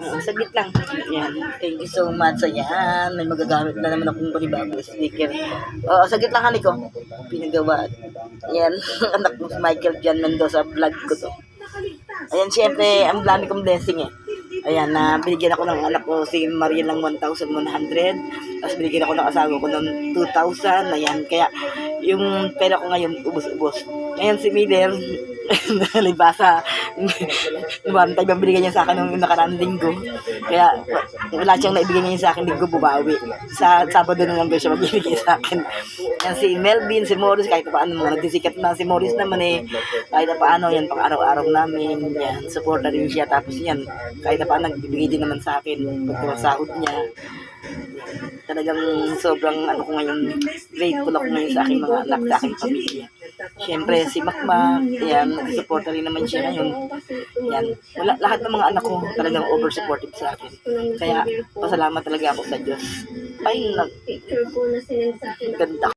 Saglit lang. Yan. Thank you so much. Ayan. May magagamit na naman akong panibagong sticker. Oo, saglit lang, honey ko. Pinagawa. Ayan. Anak mo si Michael Jan Mendoza. Vlog ko to. Ayan, syempre, ang dami kong blessing eh. Ayan, na binigyan ako ng anak ko si Maria ng 1,100. Tapos binigyan ako ng asawa ko ng 2,000. Ayan, kaya yung pera ko ngayon, ubos-ubos. Ngayon si Miller, nalibasa. One time ang binigyan niya sa akin nung nakaraang linggo. Kaya wala siyang naibigay niya sa akin linggo, bubawi. Sa Sabado na lang siya magbibigay sa akin. Yan si Melvin, si Morris, kahit paano mga nagdisikat na si Morris naman eh. Kahit paano, yan pang araw-araw namin. Yan, support na rin siya. Tapos yan, kahit paano nagbibigay din naman sa akin pagkakasahod niya. Talagang sobrang ano ko ngayon, grateful ako ngayon sa aking mga anak, sa aking pamilya. Siyempre si Makmak, yan, nag-suporta rin naman siya ngayon. Yan, lahat ng mga anak ko talagang over-supportive sa akin. Kaya pasalamat talaga ako sa Diyos. Ay, ganda.